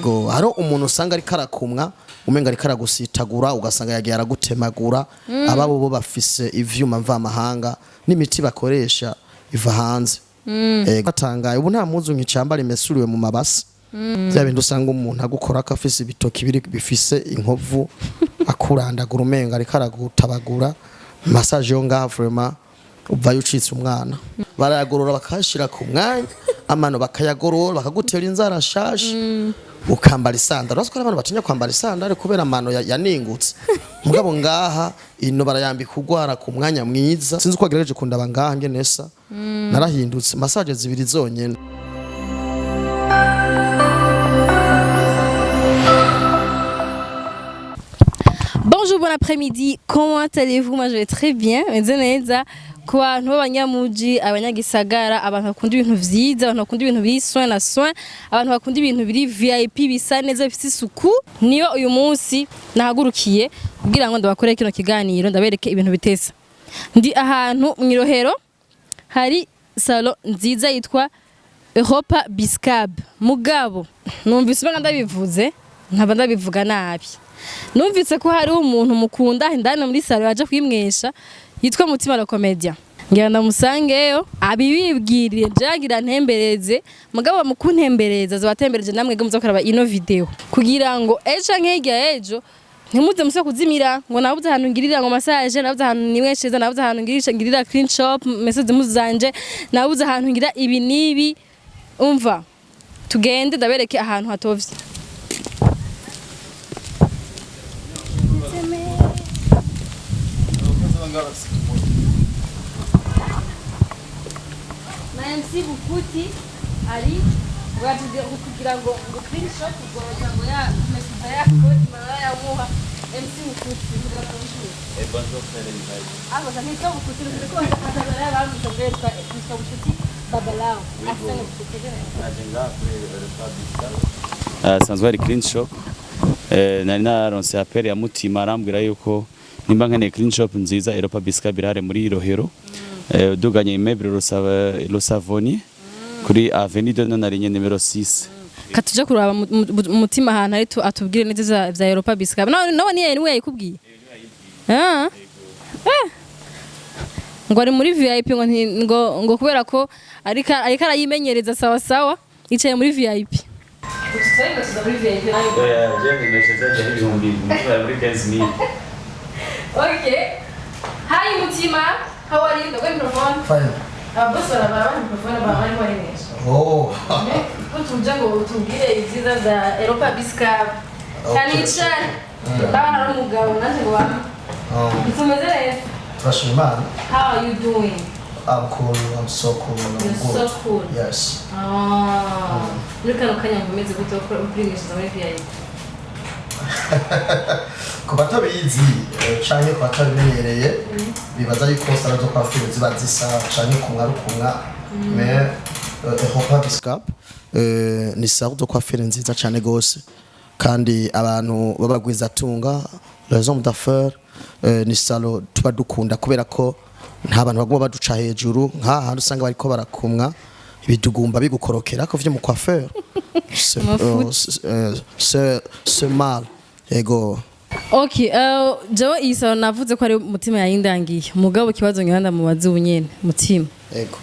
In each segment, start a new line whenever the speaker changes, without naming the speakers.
ego haro umuntu usanga ari karakumwa umenga ari karagusitagura ugasanga yagiye aragutemagura ababo bo bafise ivyuma mva mahanga n'imiti bakoresha iva hanze gatangaye ubu nta muzu nk'icambara imesuriwe mu mabasi bya bintu usanga umuntu agukora akafise ibitoki biri bifise inkovu akurandagura umenga ari karagutabagura massage yo ngaha vraiment uva yucitse umwana barayagorora bakashira ku mwanya amano bakayagorora bakagutera inzara shashi ukambara isandara urasukora abantu batinya kwambara isandara kubera amano yaningutse mugabo ngaha ino barayambika kugwara ku mwanya mwiza sinzi uko agerageje kundaba ngaha ngenesa narahindutse massage zibiri zonyene.
Bonjour, bon après-midi, comment allez-vous? Moi je vais très bien, meze neza ku bantu b'abanyamuji abanyagisagara abantu bakunda ibintu vyiza abantu bakunda ibintu biri soin na soin abantu bakunda ibintu biri VIP bisa neza bifite isuku niyo uyu munsi nahagurukiye kugira ngo ndabakore kino kiganiro ndabereke ibintu biteza ndi ahantu mu Irohero hari salon nziza yitwa Europa Biscab mugabo numvise ubanga ndabivuze nkaba ndabivuga nabi numvise ko hari umuntu mukunda indani muri salon yaje kwimwesha yitwa Mutima la Comedia ngira ndamusangeyo abibibwirire jagira ntembereze mugabo mukuntembereza zabatembereje namwe gwe muzakoraba ino video kugira ngo ejo nk'ijya ejo ntimuze muse kuzimira ngo nabuze ahantu ngirira ngo massage nabuze ahantu nimwesheza nabuze ahantu ngirira clean shop message muzanje nabuze ahantu ngira ibi nibi umva tugende ndabereke ahantu hatovye. Nancy Bukuti ari bwatuje kugira ngo clean shop ngo ya message yako imara ya muha MC Bukuti ngira konjure bonjour frère Elizabeth abo zani to Bukuti ko atazara abantu tobetwa MC Bukuti babalao asanga kutegera agenda kuri Fabiska
sanzwe ari clean shop nari naronse appel ya Mutima arambwira yuko nimba nkene clean shop nziza Europa Biscab birare muri Irohero duganye immeuble Rusavoni kuri avenue de Nonarigne numero 6
katuje kuraba Mutima ahantu ari atubwire neza za Europa Biscab nawe niye niwe yayikubwiye ngo ari muri VIP ngo kubera ko ariko arayimenyereza sawa sawa yicaye muri VIP tutsaye ngo muri VIP
je nimesheza ibihumbi muri 15000.
Okay. Hi Mutima, how are you? The microphone.
Fine.
Boss barabara microphone barabara kwa nini?
Oh.
Kutuja ngo tubwire iziza za Europa Biscab. Kanicha. Bana ro mugabo nanje ngo bamwe. Tumeze neza.
Rashimana.
How are you doing?
I'm cool. I'm so cool.
You're so cool.
Yes.
Look at kanya ngomeze gutokora uprimisha muri VIP.
Kubatabizi canke kubatabimenyereye bibaza yuko sala zo kwafira ziba zisa canke kumwa mais Europa Biscab ni sala zo kwafira nziza cane gose kandi abantu babagwiza tunga les hommes d'affaires ni sala tuba dukunda kubera ko nta bantu bagomba baduca hejuru nka hantu usanga bariko barakumwa ibidugumba bigukorokera ko vyo mu coiffeur c'est mal ego.
Okay, jawa isa navuze ko ari Mutima yayindangiye mugabo kibazo ngihanda mu bazi ubunyene Mutima
Ego.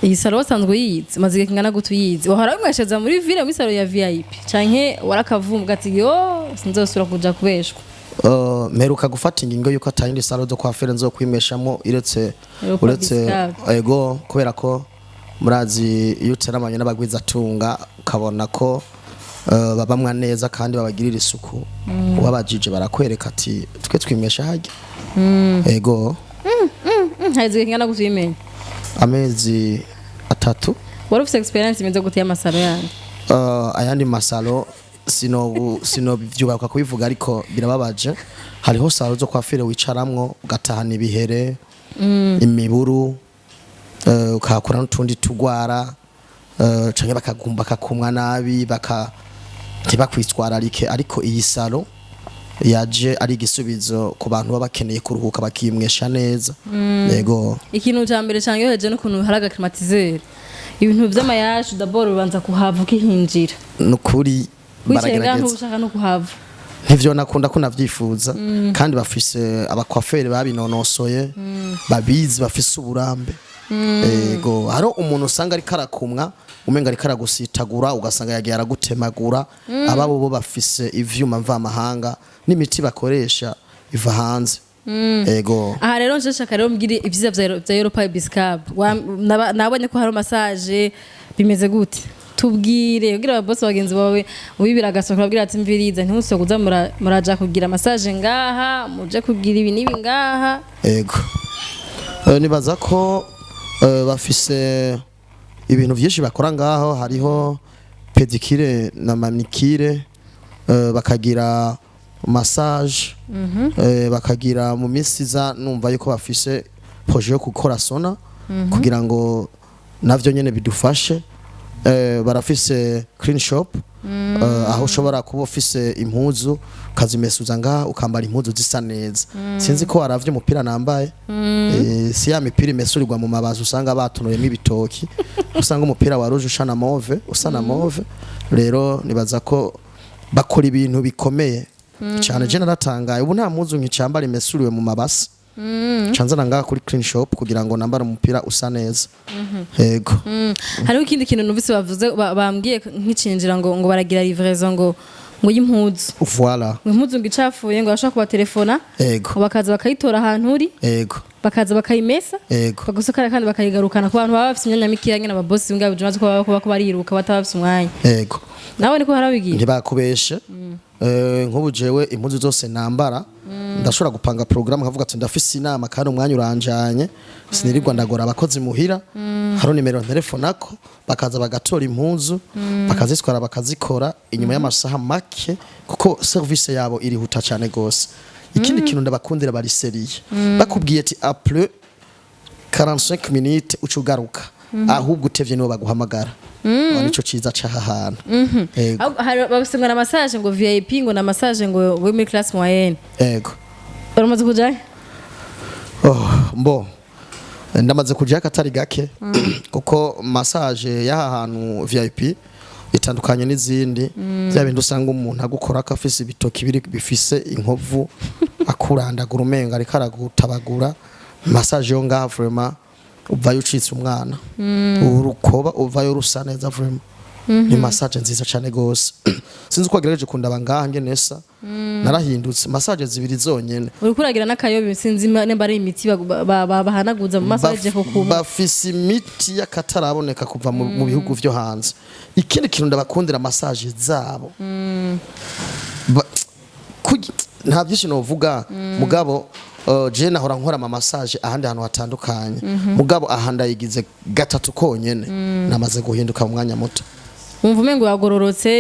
Iyi salo wasanzwe yize maze kingana gutuyize wahara mwasheza muri ville muri salo ya VIP canke warakavumbuga ati yo sinzosura kuja kubeshwa
meruka gufata ingingo yuko atayindi salo zo kwafera nzo kwimeshamo uretse ego kubera ko murazi yuteramanye n'abagwiza tunga ukabona ko babamwa neza kandi babagirira isuku wabajije barakwereka ati twe twimesha hajya ego
haizwe kingana gutuyimenya
amezi 3
wari ufite experience imeze gute y'amasalo yandi
ayandi masalo sino byubaka kubivuga ariko birababaje hariho salo zo kwafire wicaramwo ugatahana ibihere imiburu ukakora n'utundi tugwara canke bakagumba kakumwa nabi ntibakwitwararike ariko iyi salo yaje ari igisubizo ku bantu baba bakeneye kuruhuka bakimwesha neza yego
ikintu cya mbere cyangwa yoheje no kuntu haraga climatiseur ibintu vy'amayaje d'abord ubanza kuhava ukihinjira
nukuri
wicaye ngaho ntushaka no kuhava
ntivyo nakunda ko navyifuza kandi bafise abakwaferi babinonosoye babizi bafise uburambe ego haro umuntu usanga ari karakumwa umenga ari karagusitagura ugasanga yagiye aragutemagura ababo bo bafise ivyuma mva mahanga n'imiti bakoresha iva hanze ego
aha rero nshaka rero mbwire ivyiza vya Europa Biscab nabonye ko hari massage bimeze gute tubwire kugira ababosi bagenzi bawe ubibira agasoka babwira ati mviriza ntimuso kuza muraja kugira massage ngaha muje kugira ibi nibi ngaha
ego nibaza ko bafise ibintu vyinshi bakora ngaho hariho pedicure na manicure bakagira massage bakagira mu minsi za numva yuko bafise projet yo gukora sona kugira ngo navyo nyene bidufashe barafise clean shop aho ushobora kuba ufise impuzu ukazimesuza ngaha ukambara impuzu zisa neza sinzi ko waravye umupira nambaye si ya mipira imesurirwa mu mabazi usanga batonoyemo ibitoki usanga umupira wa rouge usa na mauve rero nibaza ko bakora ibintu bikomeye cyane je naratangaye ubu nta mpuzu nkicambara imesuriwe mu mabasi canzana ngaha kuri clean shop kugira ngo nambara umupira usa neza yego
hariho ikindi kintu numvise bavuze bambwiye nk'icinjira ngo baragira livraison ngo y'impuzu
voilà
impuzu ngo icafuye ngo bashaka kuba telefona
yego
bakaza bakayitora ahantu uri
yego
bakaza bakayimesa
yego
bagusukara kandi bakayigarukana ku bantu baba bafite imyanya mikeya nyine ababosi ngabo jumaze ko bariruka batabafite umwanya
yego
nawe niko harabigiye
ntibakubeshe nk'ubu jewe impuzu zose nambara ndashobora gupanga programme nkavuga ati ndafise inama kandi umwanya uranjanye sinirirwa ndagora abakozi muhira haro nimero telefonako bakaza bagatora impuzu bakazitwara bakazikora inyuma y'amasaha make kuko service yabo irihuta cyane gose ikindi kintu ndabakundira bari seriye bakubwiye ati après 45 minutes ucugaruka ahubwo utevye nibo baguhamagara nico ciza caha hantu
ego babisemwa na massage ngo VIP ngo na massage ngo muri classe moyenne
ego
uramaze kujaye
mbo ndamaze kujaye katari gake kuko massage yaha hantu VIP itandukanye n'izindi bya bindi usanga umuntu agukora akafise ibitoki biri bifise inkovu akurandagura umenga ari karagutabagura massage yo ngaha vraiment uvayo ucitse umwana urukoba uvayo rusa neza vraiment ni massage nziza cyane gose sinzi uko agerageje kundaba ngaha nge nesa narahindutse massage zibiri zonyene
uri kuragira n'akayobe sinzi nemba ari imiti bahanaguza mu massage ko kuma
bafise imiti y'akataraboneka kuva mu bihugu vyo hanze ikindi kintu ndabakundira massage zabo nta byinshi novuga mugabo je nahora nkora ama massage ahandi hantu hatandukanye mugabo ahanda yigize gatatu konyene namaze guhinduka mu mwanya muto
umva umengo yagororotse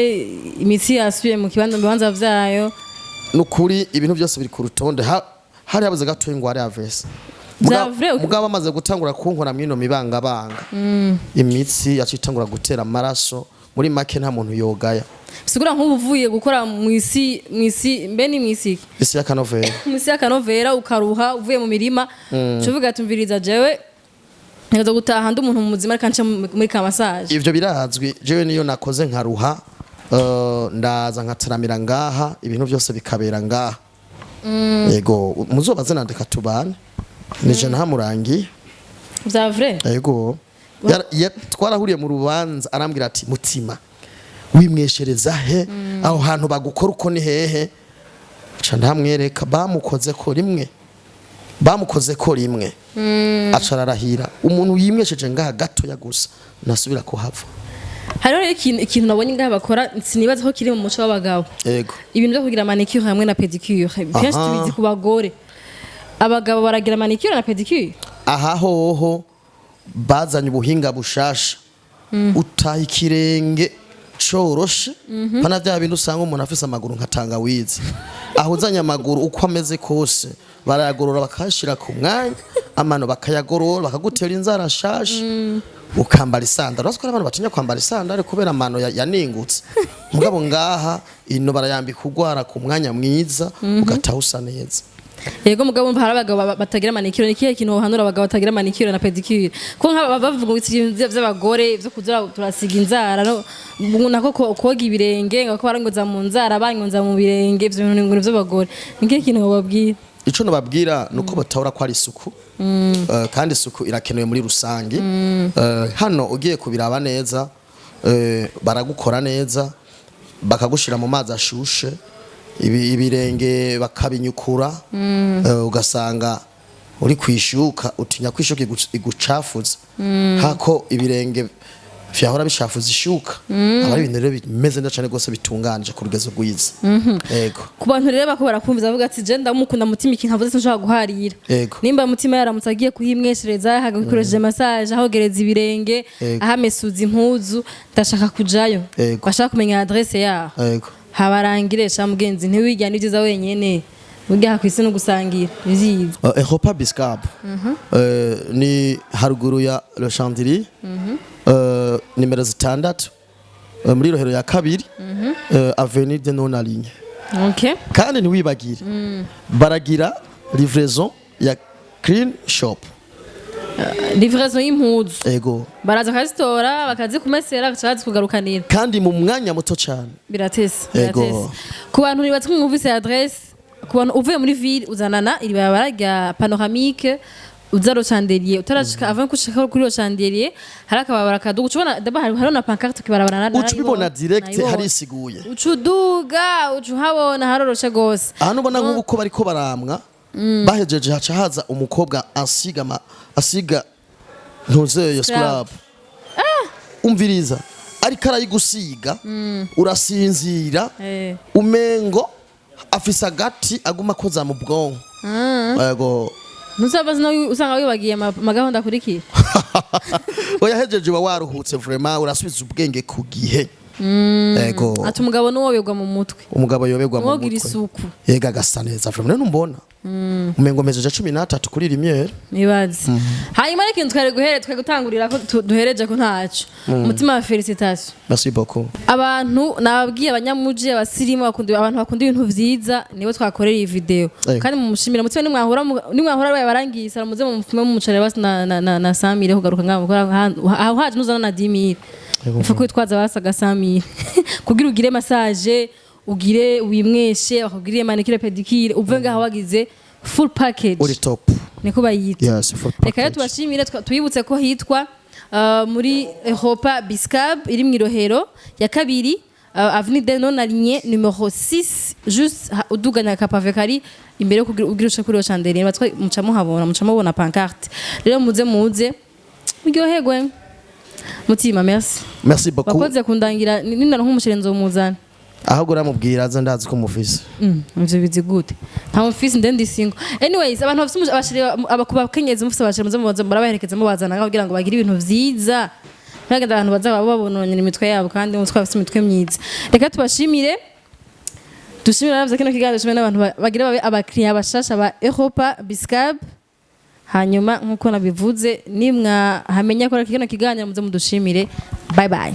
imitsi yasubiye mu bibanza vyayo
nukuri ibintu byose biri ku rutonde hari habuze gato ingware ya vese mugabo amaze gutangura kunkora mwino mibangabanga imitsi yacitangura gutera amaraso muri make nta muntu yogaya
sigura nk'ubuvuye gukora mwisi mbe ni mwisi
isi ya kanovera
mwisi ya kanovera ukaruha uvuye mu mirima cuvuga tumviriza jewe neza gutaha ndi umuntu muzima kanca muri ka massage
ivyo birazwi jewe niyo nakoze nkaruha ndaza nkataramira ngaha ibintu byose bikabera ngaha yego muzobaze nandika tubane nije nahamurangiye
vya vrai
yego twarahuriye mu rubanza arambwira ati mutima wimweshereza he aho hantu bagukora uko ni hehe ca ndamwereka bamukoze ko rimwe acararahira umuntu yimwesheje ngaha gato ya gusa nasubira kuhava
hariho ikintu nabonye ngaha bakora sinibaza ko kiri mu muco w'abagabo
yego
ibintu byo kugira manicure hamwe na pedicure kenshi tubizi ku bagore abagabo baragira manicure na pedicure
aha hoho bazanye ubuhinga bushasha utaha ikirenge coroshe pana bya bintu usanga umuntu afise amaguru nka tangawizi aho uzanye amaguru uko ameze kose barayagorora bakashira ku mwanya amano bakayagorora bakagutera inzara shashe ukambara isandara urasiko abantu batinya kwambara isandara kubera amano yaningutse mugabo ngaha ino barayambika kugwara ku mwanya mwiza ugataha usa neza
Yego mugabo umva hari abagabo batagira manicure ni kihe kintu hanura abagabo batagira manicure na pedicure ko nk'aba bavuga ibintu by'abagore byo kuzura turasiga inzara no nako koga ibirenge ngako barangoza mu nzara bangoza mu birenge ibyo bintu by'abagore ni kihe kintu bababwira
ico nababwira nuko batahura ko ari isuku kandi isuku irakenewe muri rusangi hano ugiye kubiraba neza baragukora neza bakagushira mu mazi ashushe ibirenge bakabinyukura ugasanga uri kwishuka utinya kwishuka igucafuza hako ibirenge vyahora bishafuza ishuka abari ibintu rero bimeze neza cyane gose bitunganje ku rugezo rwiza yego
ku bantu rero bako barakumviza bavuga ati je ndamukunda mutima ikintu avuze sinshaka guharira nimba mutima yaramutse agiye kuhimweshereza hagakoresheje massage ahogereza ibirenge ahamesuza impuzu ndashaka kujayo bashaka kumenya adresse yaho
yego
habarangire sha mugenzi ntiwijyana ibyiza wenyene burya hakwise no gusangira ivyiza
Europa Biscab ni haruguru ya Le Chandelier nimero 6 muri rohero ya kabiri avenue de non aligne
okay
kandi ntiwibagire baragira livraison ya clean shop
livraison y'impuzu
ego
baraza kasitora bakazi kumesera bakazi kugarukanira
kandi mu mwanya muto cyane
biratese ku bantu nibatse mwumvise adresse ku bantu uvuye muri ville uzanana iri barabara rya panoramique uzaro chandelier utarashika avant kushika kuri chandelier harakababara kaduga ucubona daba hari na pancarte kibarabara na
ucubibona direct hari isiguye
ucuduga ucuhabona haroroshe gose
aha nubona nk'uko bariko baramwa bahejeje haca haza umukobwa asiga ntuzeye scrub umviriza ariko arayigusiga urasinzira umengo afisa gati aguma koza mu bwonko yego
Nusabaza no usanga wibagiye magahonda kuriki
oya hejeje wa waruhutse vraiment urasubiza ubwenge ku gihe yego
ati umugabo nuwobegwa mu mutwe
umugabo yobegwa mu
mutwe isuku
yega gasa neza vraiment numbona umengo mejeje 13 kuri rimwe
nibazi hanyuma reke twari gutangurira ko duhereje ko ntacu umutima wa felicitation
merci beaucoup
abantu nababwiye abanyamuji abasirimu bakunda abantu bakunda ibintu vyiza nibo twakorera iyi video kandi mumushimira mutima nimwahora barangisa muze mu mfume mu mucare basi na Samire kugaruka ngabo aho haje nuzana na 10000 ifa ko twaza basaga Samire kugira ugire massage ugire wimweshe bakugiriye manicure pedicure uvuye ngaho wagize full package
uri top
niko bayita
yes full package
reka tubashimire tuyibutse ko hitwa muri Europa Biscab iri mu Rohero ya kabiri avenue de non aligne numero 6 juste uduganya kapave kari imbere kugira ushe kuri chandelier batwa mucamo pancarte rero muze muryoherwe mutima merci
beaucoup
bakoze kundangira nina nk'umucirenzo muzana
ahubwo ramubwira aza ndazi ko mufise
ivyo bizi gute nta mufise ndendi singo anyways abantu bafite abashire abakuba kenyezi mufise abashire muze murabaherekeza mu bazana kugira ngo bagire ibintu vyiza ntagenda abantu bazaba babononye imitwe yabo kandi umutwe bafite imitwe myiza reka tubashimire dushimira navyo kino kiganiro cyo n'abantu bagira babe abakiriya bashasha ba Europa Biscab hanyuma nkuko nabivuze nimwa hamenya ko kino kiganiro muze mudushimire bye bye